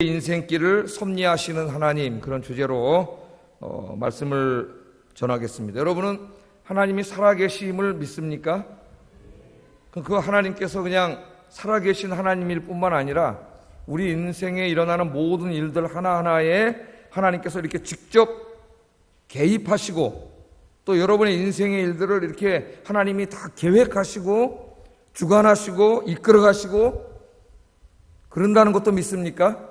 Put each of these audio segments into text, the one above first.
인생길을 섭리하시는 하나님, 그런 주제로 말씀을 전하겠습니다. 여러분은 하나님이 살아계심을 믿습니까? 그 하나님께서 그냥 살아계신 하나님일 뿐만 아니라 우리 인생에 일어나는 모든 일들 하나하나에 하나님께서 이렇게 직접 개입하시고, 또 여러분의 인생의 일들을 이렇게 하나님이 다 계획하시고 주관하시고 이끌어가시고 그런다는 것도 믿습니까?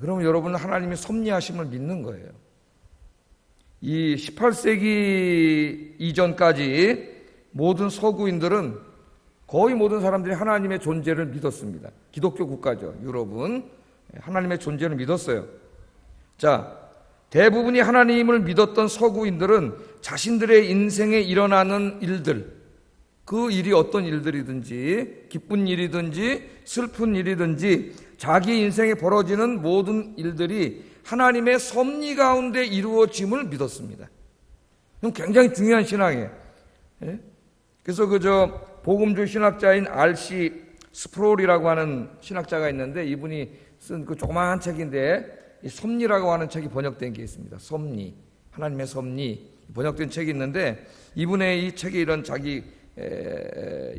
그러면 여러분은 하나님의 섭리하심을 믿는 거예요. 이 18세기 이전까지 모든 서구인들은, 거의 모든 사람들이 하나님의 존재를 믿었습니다. 기독교 국가죠. 유럽은 하나님의 존재를 믿었어요. 자, 대부분이 하나님을 믿었던 서구인들은 자신들의 인생에 일어나는 일들, 그 일이 어떤 일들이든지, 기쁜 일이든지 슬픈 일이든지 자기 인생에 벌어지는 모든 일들이 하나님의 섭리 가운데 이루어짐을 믿었습니다. 이건 굉장히 중요한 신앙이에요. 그래서 복음주의 신학자인 R.C. 스프롤이라고 하는 신학자가 있는데, 이분이 쓴 그 조그마한 책인데 이 섭리라고 하는 책이 번역된 게 있습니다. 섭리, 하나님의 섭리, 번역된 책이 있는데, 이분의 이 책에 이런 자기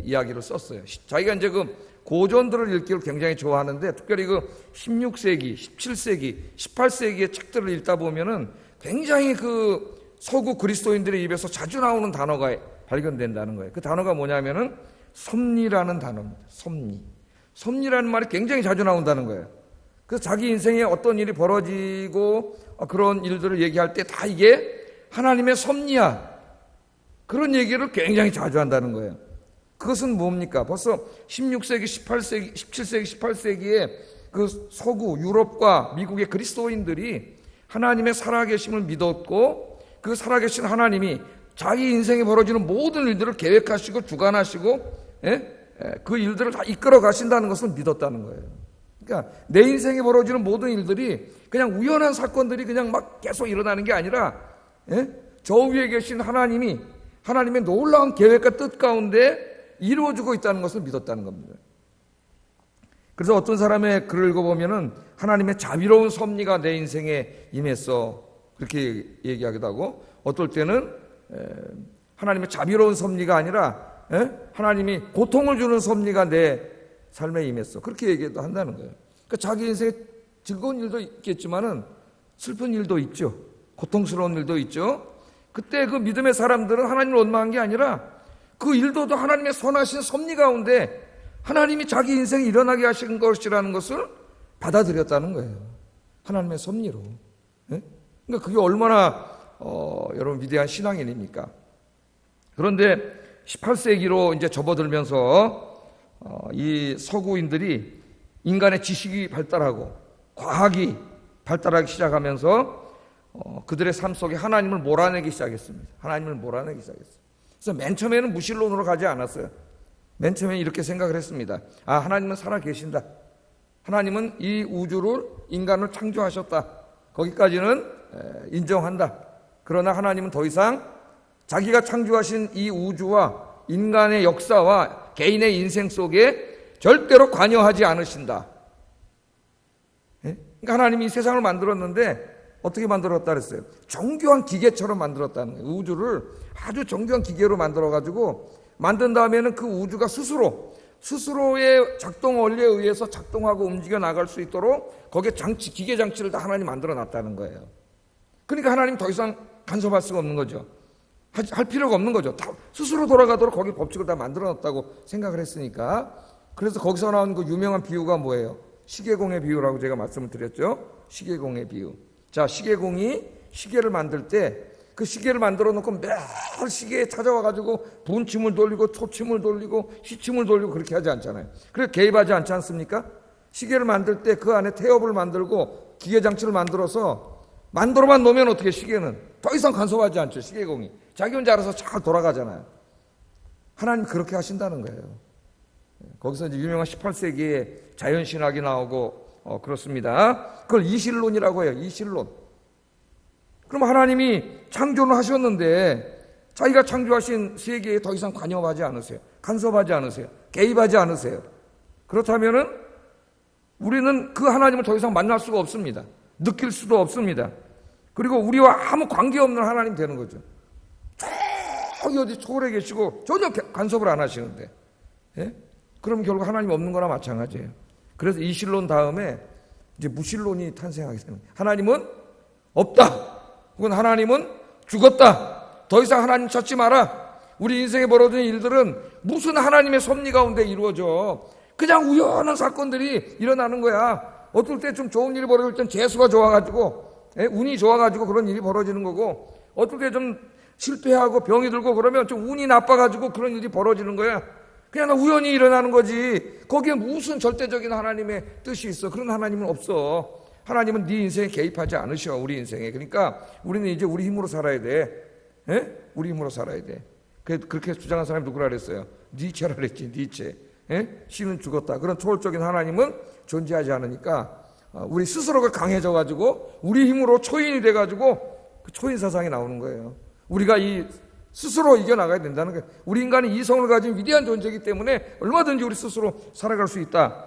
이야기를 썼어요. 자기가 이제 그 고전들을 읽기를 굉장히 좋아하는데, 특별히 그 16세기, 17세기, 18세기의 책들을 읽다 보면은 굉장히 그 서구 그리스도인들의 입에서 자주 나오는 단어가 발견된다는 거예요. 그 단어가 뭐냐면은 섭리라는 단어입니다. 섭리. 섭리라는 말이 굉장히 자주 나온다는 거예요. 그래서 자기 인생에 어떤 일이 벌어지고 그런 일들을 얘기할 때 다 이게 하나님의 섭리야, 그런 얘기를 굉장히 자주 한다는 거예요. 그것은 뭡니까? 벌써 16세기, 18세기, 17세기, 18세기에 그 서구 유럽과 미국의 그리스도인들이 하나님의 살아계심을 믿었고, 그 살아계신 하나님이 자기 인생에 벌어지는 모든 일들을 계획하시고 주관하시고 그 일들을 다 이끌어 가신다는 것을 믿었다는 거예요. 그러니까 내 인생에 벌어지는 모든 일들이 그냥 우연한 사건들이 그냥 막 계속 일어나는 게 아니라 저 위에 계신 하나님이 하나님의 놀라운 계획과 뜻 가운데 이루어지고 있다는 것을 믿었다는 겁니다. 그래서 어떤 사람의 글을 읽어보면은 하나님의 자비로운 섭리가 내 인생에 임했어, 그렇게 얘기하기도 하고, 어떨 때는 하나님의 자비로운 섭리가 아니라 하나님이 고통을 주는 섭리가 내 삶에 임했어, 그렇게 얘기도 한다는 거예요. 그러니까 자기 인생에 즐거운 일도 있겠지만은 슬픈 일도 있죠. 고통스러운 일도 있죠. 그때 그 믿음의 사람들은 하나님을 원망한 게 아니라 그 일도 하나님의 선하신 섭리 가운데 하나님이 자기 인생에 일어나게 하신 것이라는 것을 받아들였다는 거예요. 하나님의 섭리로. 그러니까 그게 얼마나 여러분 위대한 신앙인입니까? 그런데 18세기로 이제 접어들면서 이 서구인들이 인간의 지식이 발달하고 과학이 발달하기 시작하면서 그들의 삶 속에 하나님을 몰아내기 시작했습니다. 하나님을 몰아내기 시작했어요. 그래서 맨 처음에는 무신론으로 가지 않았어요. 맨 처음에 이렇게 생각을 했습니다. 하나님은 살아계신다. 하나님은 이 우주를, 인간을 창조하셨다. 거기까지는 인정한다. 그러나 하나님은 더 이상 자기가 창조하신 이 우주와 인간의 역사와 개인의 인생 속에 절대로 관여하지 않으신다. 그러니까 하나님이 이 세상을 만들었는데 어떻게 만들었다 그랬어요? 정교한 기계처럼 만들었다는 거예요. 우주를 아주 정교한 기계로 만들어가지고 만든 다음에는 그 우주가 스스로의 작동 원리에 의해서 작동하고 움직여 나갈 수 있도록 거기에 기계 장치를 다 하나님 만들어 놨다는 거예요. 그러니까 하나님 더 이상 간섭할 수가 없는 거죠. 할 필요가 없는 거죠. 다 스스로 돌아가도록 거기 법칙을 다 만들어 놨다고 생각을 했으니까. 그래서 거기서 나온 그 유명한 비유가 뭐예요? 시계공의 비유라고 제가 말씀을 드렸죠. 시계공의 비유. 자, 시계공이 시계를 만들 때 그 시계를 만들어 놓고 매일 시계에 찾아와가지고 분침을 돌리고 초침을 돌리고 시침을 돌리고 그렇게 하지 않잖아요. 그래서 개입하지 않지 않습니까? 시계를 만들 때 그 안에 태엽을 만들고 기계장치를 만들어서 만들어만 놓으면 어떻게, 시계는 더 이상 간섭하지 않죠. 시계공이 자기 혼자 알아서 잘 돌아가잖아요. 하나님 그렇게 하신다는 거예요. 거기서 이제 유명한 18세기에 자연신학이 나오고 그렇습니다. 그걸 이실론이라고 해요. 이실론. 그럼 하나님이 창조를 하셨는데 자기가 창조하신 세계에 더 이상 관여하지 않으세요. 간섭하지 않으세요. 개입하지 않으세요. 그렇다면은 우리는 그 하나님을 더 이상 만날 수가 없습니다. 느낄 수도 없습니다. 그리고 우리와 아무 관계없는 하나님 되는 거죠. 저기 어디 초월에 계시고 전혀 간섭을 안 하시는데, 예? 그럼 결국 하나님 없는 거나 마찬가지예요. 그래서 이 신론 다음에 이제 무신론이 탄생하게 됩니다. 하나님은 없다. 혹은 하나님은 죽었다. 더 이상 하나님 찾지 마라. 우리 인생에 벌어진 일들은 무슨 하나님의 섭리 가운데 이루어져. 그냥 우연한 사건들이 일어나는 거야. 어떨 때 좀 좋은 일이 벌어질 땐 재수가 좋아가지고, 운이 좋아가지고 그런 일이 벌어지는 거고, 어떨 때 좀 실패하고 병이 들고 그러면 좀 운이 나빠가지고 그런 일이 벌어지는 거야. 그냥 우연히 일어나는 거지. 거기에 무슨 절대적인 하나님의 뜻이 있어. 그런 하나님은 없어. 하나님은 네 인생에 개입하지 않으셔. 우리 인생에. 그러니까 우리는 이제 우리 힘으로 살아야 돼. 예? 우리 힘으로 살아야 돼. 그렇게 주장한 사람이 누구라 그랬어요? 니체라 그랬지. 니체. 예? 신은 죽었다. 그런 초월적인 하나님은 존재하지 않으니까 우리 스스로가 강해져가지고 우리 힘으로 초인이 돼가지고 그 초인 사상이 나오는 거예요. 우리가 이 스스로 이겨나가야 된다는 거예요. 우리 인간은 이성을 가진 위대한 존재이기 때문에 얼마든지 우리 스스로 살아갈 수 있다.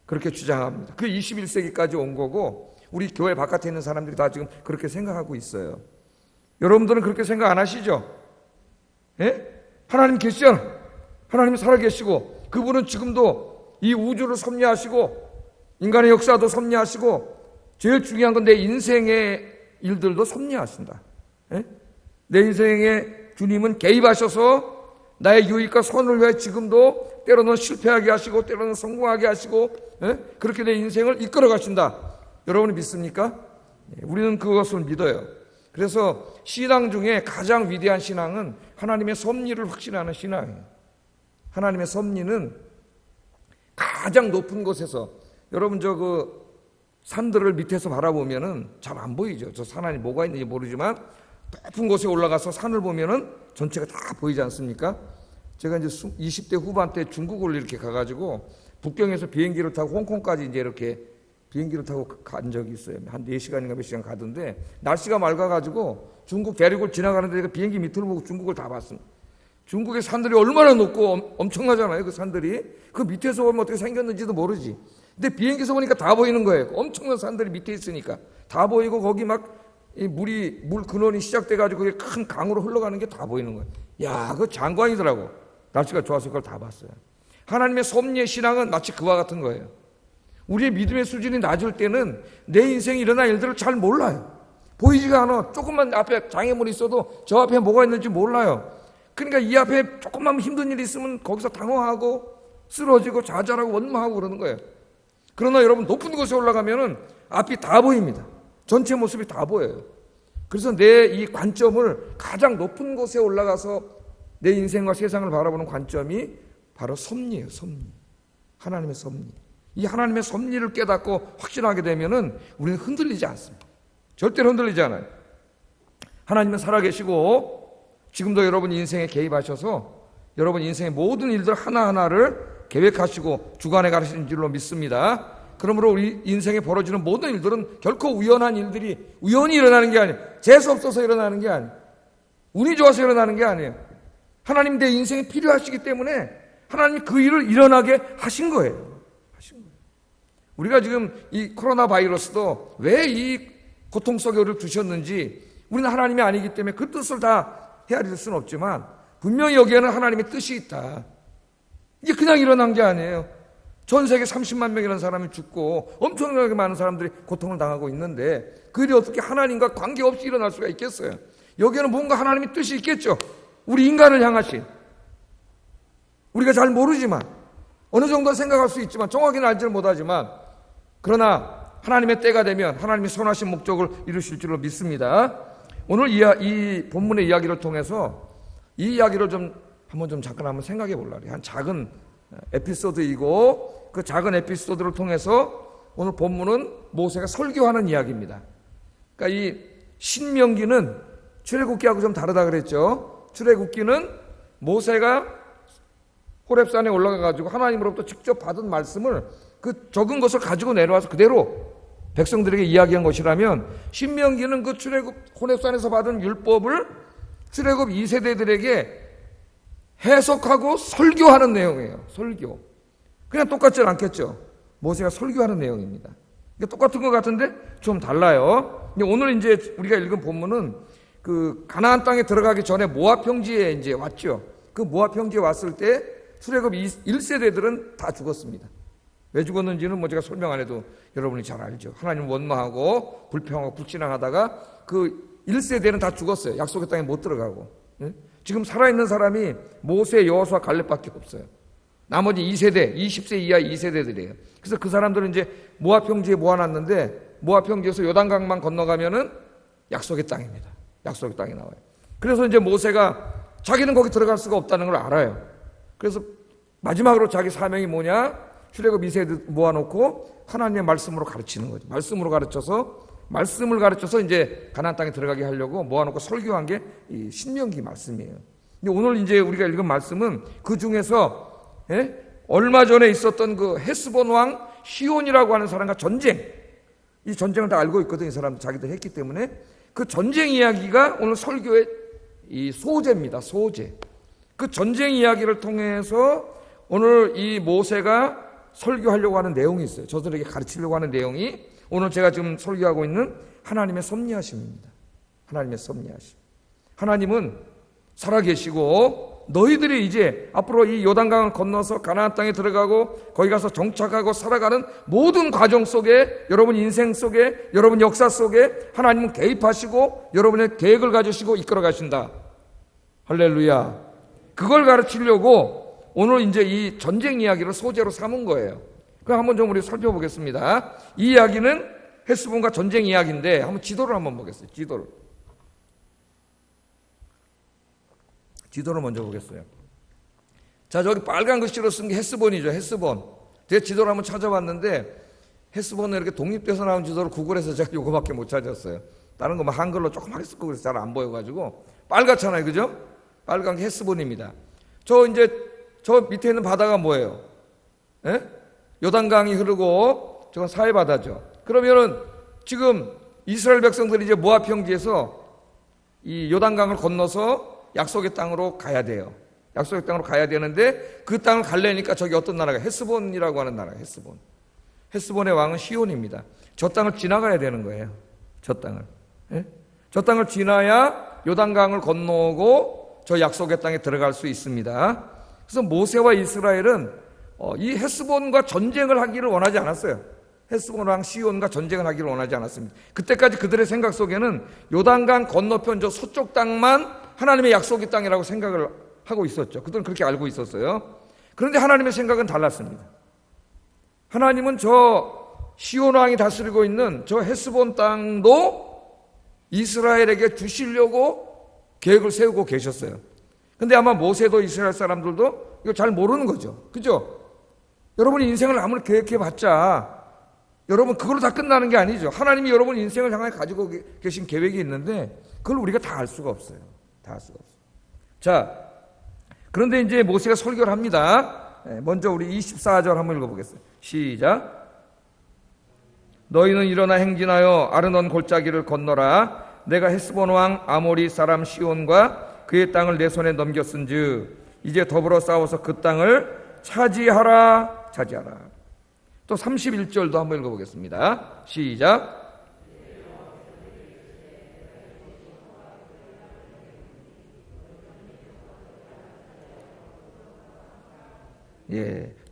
그렇게 주장합니다. 그 21세기까지 온 거고 우리 교회 바깥에 있는 사람들이 다 지금 그렇게 생각하고 있어요. 여러분들은 그렇게 생각 안 하시죠? 예? 하나님 계시잖아. 하나님 살아계시고 그분은 지금도 이 우주를 섭리하시고 인간의 역사도 섭리하시고 제일 중요한 건 내 인생의 일들도 섭리하신다. 예? 내 인생에 주님은 개입하셔서 나의 유익과 선을 위해 지금도 때로는 실패하게 하시고 때로는 성공하게 하시고, 예? 그렇게 내 인생을 이끌어 가신다. 여러분이 믿습니까? 우리는 그것을 믿어요. 그래서 신앙 중에 가장 위대한 신앙은 하나님의 섭리를 확신하는 신앙이에요. 하나님의 섭리는 가장 높은 곳에서, 여러분 그 산들을 밑에서 바라보면은 잘 안 보이죠. 저 산 안에 뭐가 있는지 모르지만 높은 곳에 올라가서 산을 보면은 전체가 다 보이지 않습니까? 제가 이제 20대 후반 때 중국을 이렇게 가가지고 북경에서 비행기를 타고 홍콩까지 이제 이렇게 비행기를 타고 간 적이 있어요. 한 4시간인가 몇 시간 가던데 날씨가 맑아가지고 중국 대륙을 지나가는데 비행기 밑을 보고 중국을 다 봤습니다. 중국의 산들이 얼마나 높고 엄청나잖아요. 그 산들이. 그 밑에서 보면 어떻게 생겼는지도 모르지. 근데 비행기에서 보니까 다 보이는 거예요. 엄청난 산들이 밑에 있으니까 다 보이고 거기 막 물 근원이 시작돼가지고 그게 큰 강으로 흘러가는 게 다 보이는 거예요. 야, 그 장관이더라고. 날씨가 좋아서 그걸 다 봤어요. 하나님의 섭리의 신앙은 마치 그와 같은 거예요. 우리의 믿음의 수준이 낮을 때는 내 인생에 일어날 일들을 잘 몰라요. 보이지가 않아. 조금만 앞에 장애물이 있어도 저 앞에 뭐가 있는지 몰라요. 그러니까 이 앞에 조금만 힘든 일이 있으면 거기서 당황하고 쓰러지고 좌절하고 원망하고 그러는 거예요. 그러나 여러분 높은 곳에 올라가면은 앞이 다 보입니다. 전체 모습이 다 보여요. 그래서 내 이 관점을 가장 높은 곳에 올라가서 내 인생과 세상을 바라보는 관점이 바로 섭리예요. 섭리. 하나님의 섭리. 이 하나님의 섭리를 깨닫고 확신하게 되면은 우리는 흔들리지 않습니다. 절대로 흔들리지 않아요. 하나님은 살아계시고 지금도 여러분 인생에 개입하셔서 여러분 인생의 모든 일들 하나하나를 계획하시고 주관해 가시는 줄로 믿습니다. 그러므로 우리 인생에 벌어지는 모든 일들은 결코 우연한 일들이 우연히 일어나는 게 아니에요. 재수 없어서 일어나는 게 아니에요. 운이 좋아서 일어나는 게 아니에요. 하나님 내 인생이 필요하시기 때문에 하나님이 그 일을 일어나게 하신 거예요. 우리가 지금 이 코로나 바이러스도 왜 이 고통 속에 우리를 두셨는지 우리는 하나님이 아니기 때문에 그 뜻을 다 헤아릴 수는 없지만 분명히 여기에는 하나님의 뜻이 있다. 이게 그냥 일어난 게 아니에요. 전 세계 30만 명이라는 사람이 죽고 엄청나게 많은 사람들이 고통을 당하고 있는데 그 일이 어떻게 하나님과 관계없이 일어날 수가 있겠어요? 여기에는 뭔가 하나님의 뜻이 있겠죠. 우리 인간을 향하신. 우리가 잘 모르지만 어느 정도 생각할 수 있지만 정확히는 알지를 못하지만 그러나 하나님의 때가 되면 하나님이 선하신 목적을 이루실 줄로 믿습니다. 오늘 이 본문의 이야기를 통해서 이 이야기를 한번 잠깐 생각해 보려고 해요. 한 작은 에피소드이고 그 작은 에피소드를 통해서 오늘 본문은 모세가 설교하는 이야기입니다. 그러니까 이 신명기는 출애굽기하고 좀 다르다 그랬죠. 출애굽기는 모세가 호렙산에 올라가 가지고 하나님으로부터 직접 받은 말씀을 그 적은 것을 가지고 내려와서 그대로 백성들에게 이야기한 것이라면 신명기는 그 출애굽 호렙산에서 받은 율법을 출애굽 2세대들에게 해석하고 설교하는 내용이에요. 설교. 그냥 똑같지 않겠죠. 모세가 설교하는 내용입니다. 똑같은 것 같은데 좀 달라요. 근데 오늘 이제 우리가 읽은 본문은 그 가나안 땅에 들어가기 전에 모압 평지에 이제 왔죠. 그 모압 평지에 왔을 때 출애굽 1세대들은 다 죽었습니다. 왜 죽었는지는 뭐 제가 설명 안 해도 여러분이 잘 알죠. 하나님 원망하고 불평하고 불신앙하다가 그 1세대는 다 죽었어요. 약속의 땅에 못 들어가고. 지금 살아있는 사람이 모세, 여호수아, 갈렙밖에 없어요. 나머지 2세대, 20세 이하 2세대들이에요. 그래서 그 사람들은 이제 모압 평지에 모아놨는데 모압 평지에서 요단강만 건너가면은 약속의 땅입니다. 약속의 땅이 나와요. 그래서 이제 모세가 자기는 거기 들어갈 수가 없다는 걸 알아요. 그래서 마지막으로 자기 사명이 뭐냐? 출애굽 2세대 모아놓고 하나님의 말씀으로 가르치는 거죠. 말씀을 가르쳐서 이제 가나안 땅에 들어가게 하려고 모아놓고 설교한 게 이 신명기 말씀이에요. 근데 오늘 이제 우리가 읽은 말씀은 그 중에서 얼마 전에 있었던 그 헤스본 왕 시온이라고 하는 사람과 전쟁, 이 전쟁을 다 알고 있거든요. 이 사람도 자기들 했기 때문에 그 전쟁 이야기가 오늘 설교의 이 소재입니다. 소재. 그 전쟁 이야기를 통해서 오늘 이 모세가 설교하려고 하는 내용이 있어요. 저들에게 가르치려고 하는 내용이 오늘 제가 지금 설교하고 있는 하나님의 섭리하심입니다. 하나님의 섭리하심. 하나님은 살아계시고 너희들이 이제 앞으로 이 요단강을 건너서 가나안 땅에 들어가고 거기 가서 정착하고 살아가는 모든 과정 속에, 여러분 인생 속에, 여러분 역사 속에 하나님은 개입하시고 여러분의 계획을 가지시고 이끌어 가신다. 할렐루야. 그걸 가르치려고 오늘 이제 이 전쟁 이야기를 소재로 삼은 거예요. 그럼 한번 좀 우리 살펴보겠습니다. 이 이야기는 헤스본과 전쟁 이야기인데 한번 지도를 한번 보겠어요. 지도를 먼저 보겠어요. 자, 저기 빨간 글씨로 쓴 게 헤스본이죠. 헤스본. 제가 지도를 한번 찾아봤는데 헤스본은 이렇게 독립돼서 나온 지도를 구글에서 제가 요거밖에 못 찾았어요. 다른 거 막 한글로 조그맣게 쓰고 그래서 잘 안 보여가지고 빨갛잖아요, 그죠? 빨간 게 헤스본입니다. 저 밑에 있는 바다가 뭐예요? 요단강이 흐르고 저건 사해 바다죠. 그러면은 지금 이스라엘 백성들이 이제 모압 평지에서 이 요단강을 건너서 약속의 땅으로 가야 돼요. 약속의 땅으로 가야 되는데 그 땅을 가려니까 저기 어떤 나라가 헤스본이라고 하는 나라가 헤스본. 헤스본의 왕은 시온입니다. 저 땅을 지나가야 되는 거예요. 저 땅을. 저 땅을 지나야 요단강을 건너고 저 약속의 땅에 들어갈 수 있습니다. 그래서 모세와 이스라엘은 이 헤스본과 전쟁을 하기를 원하지 않았어요. 헤스본 왕 시온과 전쟁을 하기를 원하지 않았습니다. 그때까지 그들의 생각 속에는 요단강 건너편 저 서쪽 땅만 하나님의 약속의 땅이라고 생각을 하고 있었죠. 그들은 그렇게 알고 있었어요. 그런데 하나님의 생각은 달랐습니다. 하나님은 저 시온 왕이 다스리고 있는 저 헤스본 땅도 이스라엘에게 주시려고 계획을 세우고 계셨어요. 근데 아마 모세도 이스라엘 사람들도 이거 잘 모르는 거죠. 그죠? 여러분이 인생을 아무리 계획해봤자 여러분 그걸로 다 끝나는 게 아니죠. 하나님이 여러분 인생을 향해 가지고 계신 계획이 있는데 그걸 우리가 다 알 수가 없어요. 다 알 수가 없어요. 자, 그런데 이제 모세가 설교를 합니다. 먼저 우리 24절 한번 읽어보겠어요. 시작. 너희는 일어나 행진하여 아르논 골짜기를 건너라. 내가 헤스본 왕 아모리 사람 시온과 그의 땅을 내 손에 넘겼은즉 이제 더불어 싸워서 그 땅을 차지하라. 또 31절도 한번 읽어보겠습니다. 시작.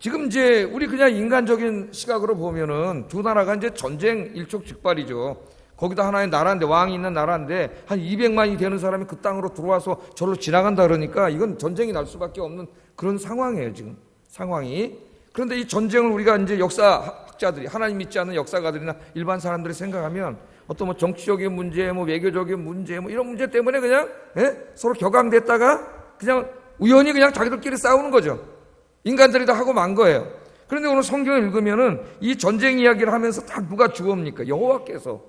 지금 이제 우리 그냥 인간적인 시각으로 보면은 두 나라가 이제 전쟁 일촉즉발이죠. 거기다 하나의 나라인데, 왕이 있는 나라인데 한 200만이 되는 사람이 그 땅으로 들어와서 절로 지나간다 그러니까 이건 전쟁이 날 수밖에 없는 그런 상황이에요, 지금 상황이. 그런데 이 전쟁을 우리가 이제 역사학자들이, 하나님 믿지 않는 역사가들이나 일반 사람들이 생각하면 어떤 뭐 정치적인 문제, 뭐 외교적인 문제, 뭐 이런 문제 때문에 그냥 서로 격앙됐다가 그냥 우연히 그냥 자기들끼리 싸우는 거죠. 인간들이 다 하고 만 거예요. 그런데 오늘 성경을 읽으면은 이 전쟁 이야기를 하면서 다 누가 주옵니까? 여호와께서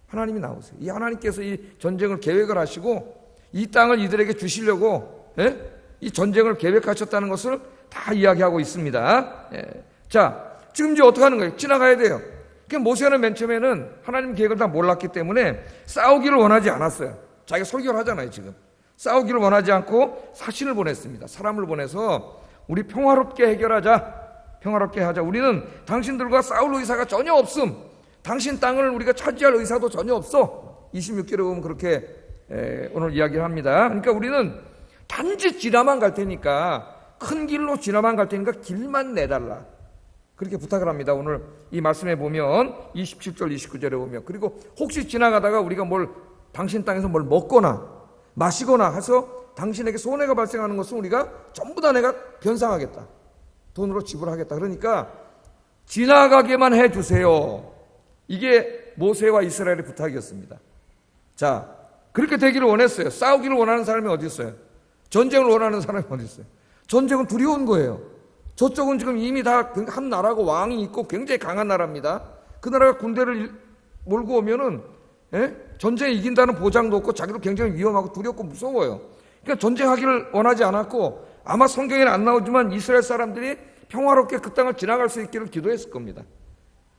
하나님이 나오세요. 이 하나님께서 이 전쟁을 계획을 하시고 이 땅을 이들에게 주시려고 이 전쟁을 계획하셨다는 것을 다 이야기하고 있습니다. 자, 지금 이제 어떻게 하는 거예요? 지나가야 돼요. 그러니까 모세는 맨 처음에는 하나님 계획을 다 몰랐기 때문에 싸우기를 원하지 않았어요. 자기가 설교를 하잖아요, 지금. 싸우기를 원하지 않고 사신을 보냈습니다. 사람을 보내서 우리 평화롭게 해결하자. 평화롭게 하자. 우리는 당신들과 싸울 의사가 전혀 없음. 당신 땅을 우리가 차지할 의사도 전혀 없어. 26절에 보면 그렇게 오늘 이야기를 합니다. 그러니까 우리는 단지 지나만 갈 테니까, 큰 길로 지나만 갈 테니까 길만 내달라, 그렇게 부탁을 합니다. 오늘 이 말씀에 보면 27절 29절에 보면, 그리고 혹시 지나가다가 우리가 당신 땅에서 뭘 먹거나 마시거나 해서 당신에게 손해가 발생하는 것은 우리가 전부 다 내가 변상하겠다, 돈으로 지불하겠다. 그러니까 지나가게만 해주세요. 이게 모세와 이스라엘의 부탁이었습니다. 자, 그렇게 되기를 원했어요. 싸우기를 원하는 사람이 어디 있어요? 전쟁을 원하는 사람이 어디 있어요? 전쟁은 두려운 거예요. 저쪽은 지금 이미 다 한 나라고 왕이 있고 굉장히 강한 나라입니다. 그 나라가 군대를 몰고 오면은 전쟁에 이긴다는 보장도 없고 자기도 굉장히 위험하고 두렵고 무서워요. 그러니까 전쟁하기를 원하지 않았고, 아마 성경에는 안 나오지만 이스라엘 사람들이 평화롭게 그 땅을 지나갈 수 있기를 기도했을 겁니다.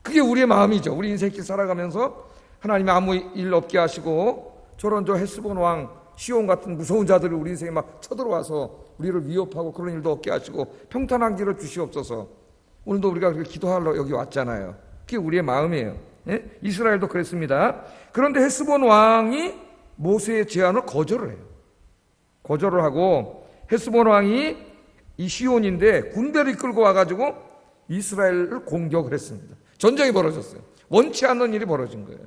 그게 우리의 마음이죠. 우리 인생길 살아가면서 하나님이 아무 일 없게 하시고 저런 헤스본 왕 시온 같은 무서운 자들이 우리 인생에 막 쳐들어와서 우리를 위협하고 그런 일도 없게 하시고 평탄한 길을 주시옵소서. 오늘도 우리가 그렇게 기도하러 여기 왔잖아요. 그게 우리의 마음이에요. 이스라엘도 그랬습니다. 그런데 헤스본 왕이 모세의 제안을 거절을 해요. 거절을 하고, 헤스본 왕이 이 시온인데 군대를 이끌고 와가지고 이스라엘을 공격을 했습니다. 전쟁이 벌어졌어요. 원치 않는 일이 벌어진 거예요.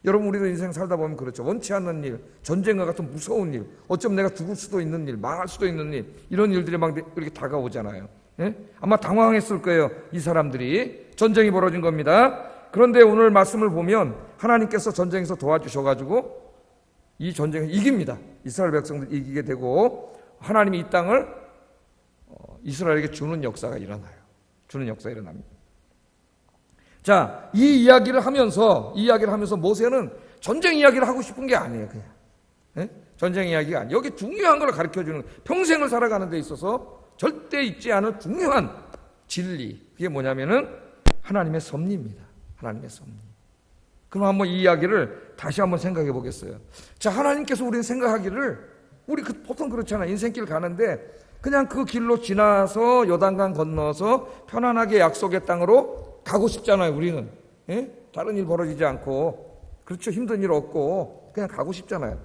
여러분, 우리도 인생 살다 보면 그렇죠. 원치 않는 일, 전쟁과 같은 무서운 일, 어쩌면 내가 죽을 수도 있는 일, 망할 수도 있는 일, 이런 일들이 막 이렇게 다가오잖아요. 아마 당황했을 거예요. 이 사람들이. 전쟁이 벌어진 겁니다. 그런데 오늘 말씀을 보면 하나님께서 전쟁에서 도와주셔가지고 이 전쟁을 이깁니다. 이스라엘 백성들 이기게 되고 하나님이 이 땅을 이스라엘에게 주는 역사가 일어나요. 주는 역사가 일어납니다. 자, 이 이야기를 하면서 모세는 전쟁 이야기를 하고 싶은 게 아니에요. 그냥 전쟁 이야기가 아니에요. 여기 중요한 걸 가르쳐주는, 평생을 살아가는 데 있어서 절대 잊지 않을 중요한 진리, 그게 뭐냐면은 하나님의 섭리입니다. 하나님의 섭리. 그럼 한번 이 이야기를 다시 한번 생각해 보겠어요. 자, 하나님께서 우리는 생각하기를, 우리 보통 그렇잖아요. 인생길 가는데 그냥 그 길로 지나서 요단강 건너서 편안하게 약속의 땅으로 가고 싶잖아요. 우리는 다른 일 벌어지지 않고, 그렇죠, 힘든 일 없고 그냥 가고 싶잖아요.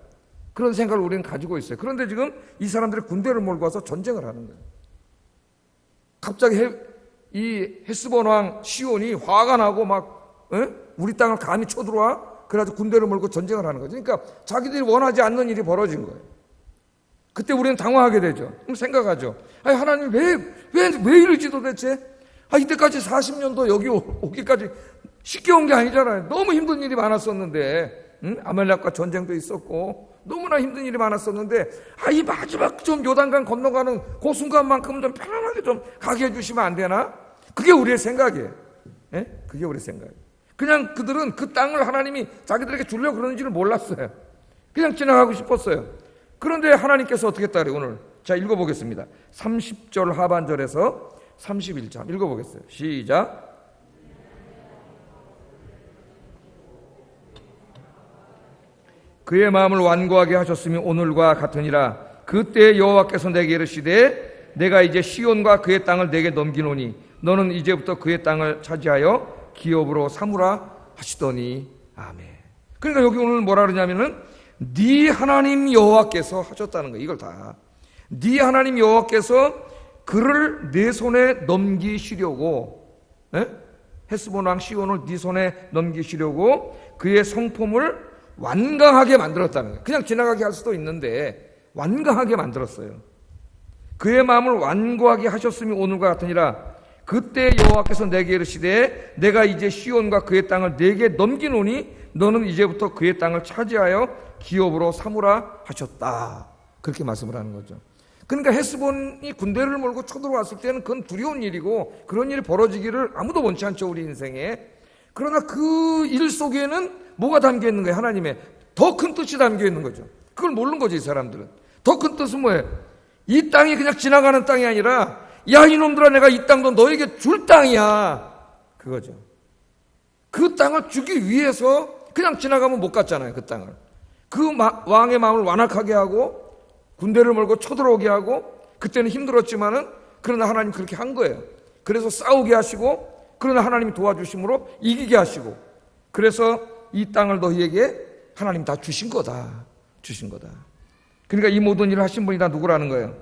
그런 생각을 우리는 가지고 있어요. 그런데 지금 이 사람들이 군대를 몰고 와서 전쟁을 하는 거예요. 갑자기 이 헤스본 왕 시온이 화가 나고 막 우리 땅을 감히 쳐들어와? 그래가지고 군대를 몰고 전쟁을 하는 거죠. 그러니까 자기들이 원하지 않는 일이 벌어진 거예요. 그때 우리는 당황하게 되죠. 그럼 생각하죠. 아니, 하나님 왜 이러지 도대체? 이때까지 40년도 여기 오기까지 쉽게 온 게 아니잖아요. 너무 힘든 일이 많았었는데, 아말렉과 전쟁도 있었고 너무나 힘든 일이 많았었는데, 이 마지막 좀 요단강 건너가는 그 순간만큼은 좀 편안하게 좀 가게 해주시면 안 되나? 그게 우리의 생각이에요. 그게 우리의 생각이에요. 그냥 그들은 그 땅을 하나님이 자기들에게 주려고 그러는지를 몰랐어요. 그냥 지나가고 싶었어요. 그런데 하나님께서 어떻게 했다 그래요, 오늘. 자, 읽어보겠습니다. 30절 하반절에서 31절 읽어보겠어요. 시작. 그의 마음을 완고하게 하셨으니 오늘과 같으니라. 그때 여호와께서 내게 이르시되 내가 이제 시온과 그의 땅을 내게 넘기노니 너는 이제부터 그의 땅을 차지하여 기업으로 삼으라 하시더니. 아멘. 그러니까 여기 오늘 뭐라 그러냐면은 네 하나님 여호와께서 하셨다는 거예요. 이걸 다 네 하나님 여호와께서 그를 내 손에 넘기시려고, 헤스본 왕 시온을 네 손에 넘기시려고 그의 성품을 완강하게 만들었다는 거예요. 그냥 지나가게 할 수도 있는데 완강하게 만들었어요. 그의 마음을 완고하게 하셨으니 오늘과 같으니라. 그때 여호와께서 내게 이르시되 내가 이제 시온과 그의 땅을 내게 넘기노니 너는 이제부터 그의 땅을 차지하여 기업으로 삼으라 하셨다. 그렇게 말씀을 하는 거죠. 그러니까 헤스본이 군대를 몰고 쳐들어왔을 때는 그건 두려운 일이고 그런 일이 벌어지기를 아무도 원치 않죠, 우리 인생에. 그러나 그 일 속에는 뭐가 담겨 있는 거예요? 하나님의 더 큰 뜻이 담겨 있는 거죠. 그걸 모르는 거죠, 이 사람들은. 더 큰 뜻은 뭐예요? 이 땅이 그냥 지나가는 땅이 아니라, 야 이놈들아, 내가 이 땅도 너에게 줄 땅이야, 그거죠. 그 땅을 주기 위해서 그냥 지나가면 못 갔잖아요. 그 땅을. 그 왕의 마음을 완악하게 하고 군대를 몰고 쳐들어오게 하고, 그때는 힘들었지만은 그러나 하나님 그렇게 한 거예요. 그래서 싸우게 하시고, 그러나 하나님이 도와주심으로 이기게 하시고, 그래서 이 땅을 너희에게 하나님 다 주신 거다. 주신 거다. 그러니까 이 모든 일을 하신 분이 다 누구라는 거예요?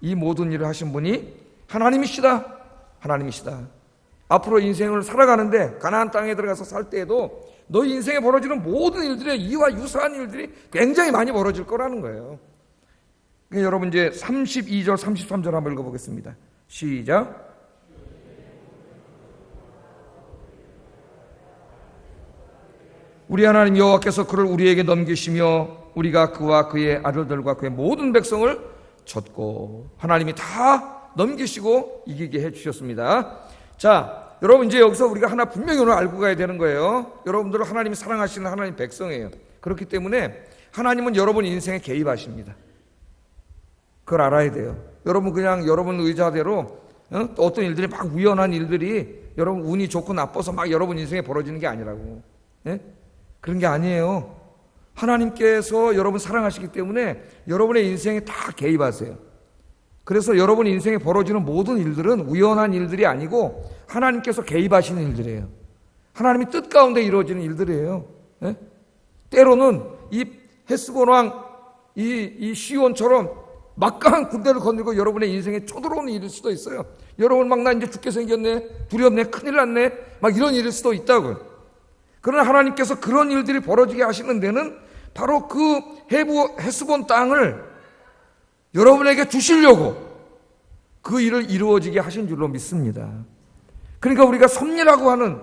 이 모든 일을 하신 분이 하나님이시다. 하나님이시다. 앞으로 인생을 살아가는데 가나안 땅에 들어가서 살 때에도 너희 인생에 벌어지는 모든 일들이 이와 유사한 일들이 굉장히 많이 벌어질 거라는 거예요. 그러니까 여러분 이제 32절 33절 한번 읽어보겠습니다. 시작. 우리 하나님 여호와께서 그를 우리에게 넘기시며 우리가 그와 그의 아들들과 그의 모든 백성을 쳤고, 하나님이 다 넘기시고 이기게 해주셨습니다. 자, 여러분 이제 여기서 우리가 하나 분명히 오늘 알고 가야 되는 거예요. 여러분들은 하나님이 사랑하시는 하나님 백성이에요. 그렇기 때문에 하나님은 여러분 인생에 개입하십니다. 그걸 알아야 돼요. 여러분 그냥 여러분 의자대로 어떤 일들이 막 우연한 일들이 여러분 운이 좋고 나빠서 막 여러분 인생에 벌어지는 게 아니라고. 예? 그런 게 아니에요. 하나님께서 여러분 사랑하시기 때문에 여러분의 인생에 다 개입하세요. 그래서 여러분 인생에 벌어지는 모든 일들은 우연한 일들이 아니고 하나님께서 개입하시는 일들이에요. 하나님의 뜻 가운데 이루어지는 일들이에요. 예? 때로는 이 헤스본 왕, 이 시온처럼 막강한 군대를 거느리고 여러분의 인생에 쳐들어오는 일일 수도 있어요. 여러분 막 나 이제 죽게 생겼네, 두렵네, 큰일 났네, 막 이런 일일 수도 있다고요. 그러나 하나님께서 그런 일들이 벌어지게 하시는 데는 바로 그 헤스본 땅을 여러분에게 주시려고 그 일을 이루어지게 하신 줄로 믿습니다. 그러니까 우리가 섭리라고 하는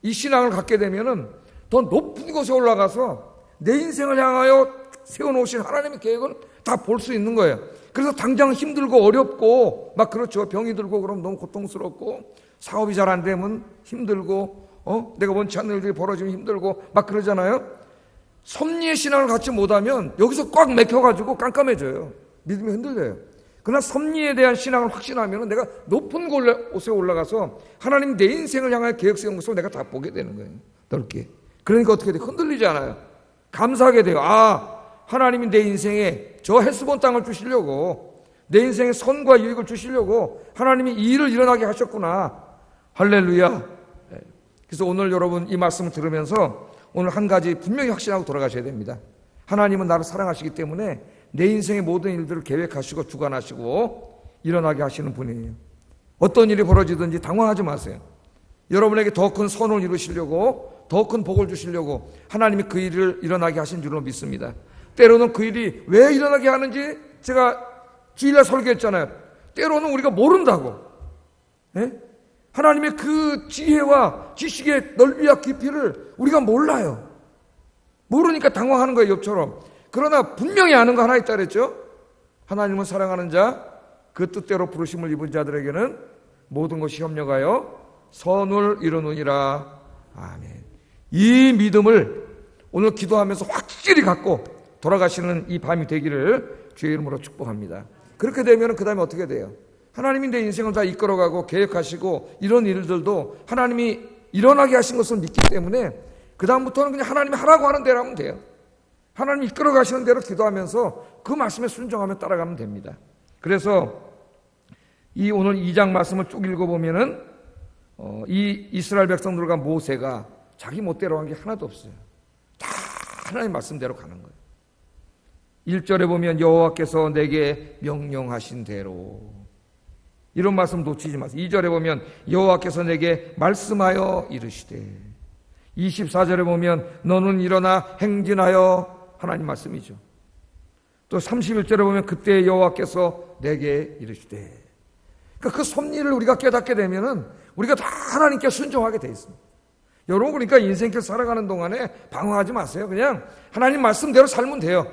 이 신앙을 갖게 되면은 더 높은 곳에 올라가서 내 인생을 향하여 세워놓으신 하나님의 계획을 다 볼 수 있는 거예요. 그래서 당장 힘들고 어렵고 막 그렇죠. 병이 들고 그럼 너무 고통스럽고 사업이 잘 안 되면 힘들고 내가 원치 않는 일들이 벌어지면 힘들고 막 그러잖아요. 섭리의 신앙을 갖지 못하면 여기서 꽉 맥혀가지고 깜깜해져요. 믿음이 흔들려요. 그러나 섭리에 대한 신앙을 확신하면 내가 높은 곳에 올라가서 하나님 내 인생을 향하여 계획 세운 것을 내가 다 보게 되는 거예요. 넓게. 그러니까 어떻게 돼요? 흔들리지 않아요. 감사하게 돼요. 하나님이 내 인생에 저 헤스본 땅을 주시려고, 내 인생에 선과 유익을 주시려고 하나님이 이 일을 일어나게 하셨구나. 할렐루야. 그래서 오늘 여러분 이 말씀을 들으면서 오늘 한 가지 분명히 확신하고 돌아가셔야 됩니다. 하나님은 나를 사랑하시기 때문에 내 인생의 모든 일들을 계획하시고 주관하시고 일어나게 하시는 분이에요. 어떤 일이 벌어지든지 당황하지 마세요. 여러분에게 더 큰 선을 이루시려고, 더 큰 복을 주시려고 하나님이 그 일을 일어나게 하신 줄로 믿습니다. 때로는 그 일이 왜 일어나게 하는지 제가 주일날 설교했잖아요. 때로는 우리가 모른다고. 예? 하나님의 그 지혜와 지식의 넓이와 깊이를 우리가 몰라요. 모르니까 당황하는 거예요, 욥처럼. 그러나 분명히 아는 거 하나 있다 그랬죠. 하나님은 사랑하는 자, 그 뜻대로 부르심을 입은 자들에게는 모든 것이 협력하여 선을 이루느니라. 아멘. 이 믿음을 오늘 기도하면서 확실히 갖고 돌아가시는 이 밤이 되기를 주의 이름으로 축복합니다. 그렇게 되면 그 다음에 어떻게 돼요? 하나님이 내 인생을 다 이끌어가고 계획하시고 이런 일들도 하나님이 일어나게 하신 것을 믿기 때문에 그 다음부터는 그냥 하나님이 하라고 하는 대로 하면 돼요. 하나님이 이끌어가시는 대로 기도하면서 그 말씀에 순종하며 따라가면 됩니다. 그래서 이 오늘 2장 말씀을 쭉 읽어보면은 이 이스라엘 백성들과 모세가 자기 멋대로 한 게 하나도 없어요. 다 하나님 말씀대로 가는 거예요. 1절에 보면 여호와께서 내게 명령하신 대로, 이런 말씀 놓치지 마세요. 2절에 보면 여호와께서 내게 말씀하여 이르시되, 24절에 보면 너는 일어나 행진하여, 하나님 말씀이죠. 또 31절에 보면 그때 여호와께서 내게 이르시되. 그러니까 그 섭리를 우리가 깨닫게 되면은 우리가 다 하나님께 순종하게 돼 있습니다. 여러분, 그러니까 인생길 살아가는 동안에 방황하지 마세요. 그냥 하나님 말씀대로 살면 돼요.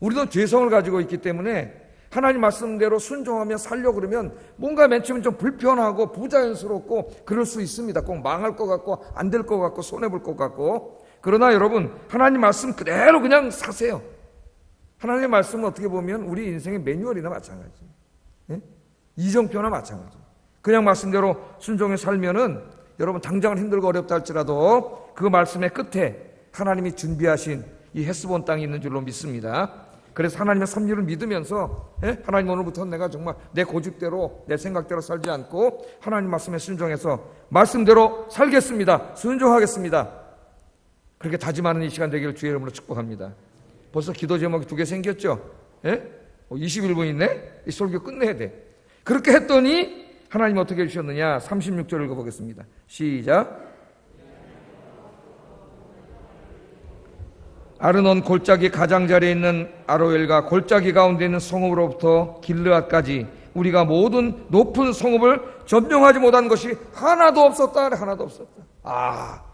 우리도 죄성을 가지고 있기 때문에 하나님 말씀대로 순종하며 살려고 그러면 뭔가 맨 처음엔 좀 불편하고 부자연스럽고 그럴 수 있습니다. 꼭 망할 것 같고 안 될 것 같고 손해볼 것 같고. 그러나 여러분, 하나님 말씀 그대로 그냥 사세요. 하나님의 말씀은 어떻게 보면 우리 인생의 매뉴얼이나 마찬가지예요. 예? 이정표나 마찬가지예요. 그냥 말씀대로 순종해 살면은 여러분 당장은 힘들고 어렵다 할지라도 그 말씀의 끝에 하나님이 준비하신 이 헤스본 땅이 있는 줄로 믿습니다. 그래서 하나님의 섭리를 믿으면서 하나님 오늘부터 내가 정말 내 고집대로 내 생각대로 살지 않고 하나님 말씀에 순종해서 말씀대로 살겠습니다. 순종하겠습니다. 그렇게 다짐하는 이 시간 되기를 주의 이름으로 축복합니다. 벌써 기도 제목이 2개 생겼죠? 21분 있네? 이 설교 끝내야 돼. 그렇게 했더니 하나님 어떻게 해주셨느냐? 36절 읽어보겠습니다. 시작. 아르논 골짜기 가장자리에 있는 아로엘과 골짜기 가운데 있는 성읍으로부터 길르앗까지 우리가 모든 높은 성읍을 점령하지 못한 것이 하나도 없었다. 하나도 없었다.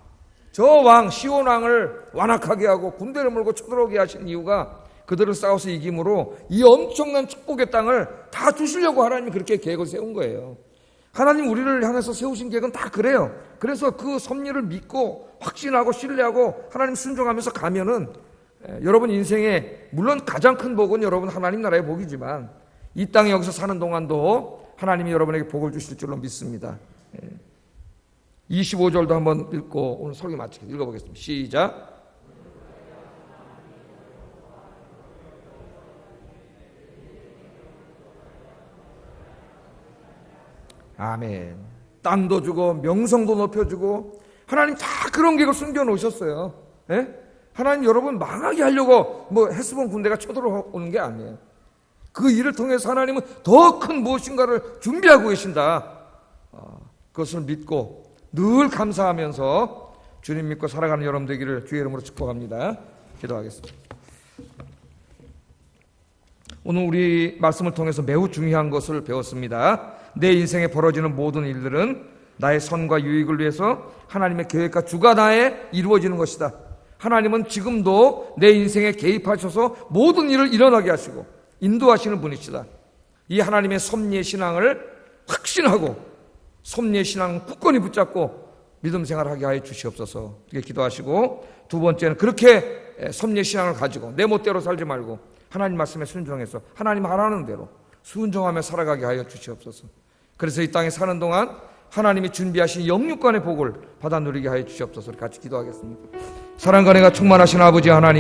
저 왕 시온 왕을 완악하게 하고 군대를 몰고 쳐들어오게 하신 이유가 그들을 싸워서 이김으로 이 엄청난 축복의 땅을 다 주시려고 하나님이 그렇게 계획을 세운 거예요. 하나님 우리를 향해서 세우신 계획은 다 그래요. 그래서 그 섭리를 믿고 확신하고 신뢰하고 하나님 순종하면서 가면은 여러분 인생에 물론 가장 큰 복은 여러분 하나님 나라의 복이지만 이 땅에 여기서 사는 동안도 하나님이 여러분에게 복을 주실 줄로 믿습니다. 25절도 한번 읽고 오늘 설교 마치겠습니다. 읽어보겠습니다. 시작. 아멘. 땅도 주고 명성도 높여주고 하나님 다 그런 계획을 숨겨놓으셨어요. 하나님 여러분 망하게 하려고 헤스본 군대가 쳐들어오는 게 아니에요. 그 일을 통해서 하나님은 더 큰 무엇인가를 준비하고 계신다. 그것을 믿고 늘 감사하면서 주님 믿고 살아가는 여러분 되기를 주의 이름으로 축복합니다. 기도하겠습니다. 오늘 우리 말씀을 통해서 매우 중요한 것을 배웠습니다. 내 인생에 벌어지는 모든 일들은 나의 선과 유익을 위해서 하나님의 계획과 주관하에 이루어지는 것이다. 하나님은 지금도 내 인생에 개입하셔서 모든 일을 일어나게 하시고 인도하시는 분이시다. 이 하나님의 섭리의 신앙을 확신하고 섭리의 신앙 굳건히 붙잡고 믿음 생활하게 하여 주시옵소서. 이렇게 기도하시고 두 번째는 그렇게 섭리의 신앙을 가지고 내 멋대로 살지 말고 하나님 말씀에 순종해서 하나님 하라는 대로 순종하며 살아가게 하여 주시옵소서. 그래서 이 땅에 사는 동안 하나님이 준비하신 영육간의 복을 받아 누리게 하여 주시옵소서. 같이 기도하겠습니다. 사랑과 은혜가 충만하신 아버지 하나님,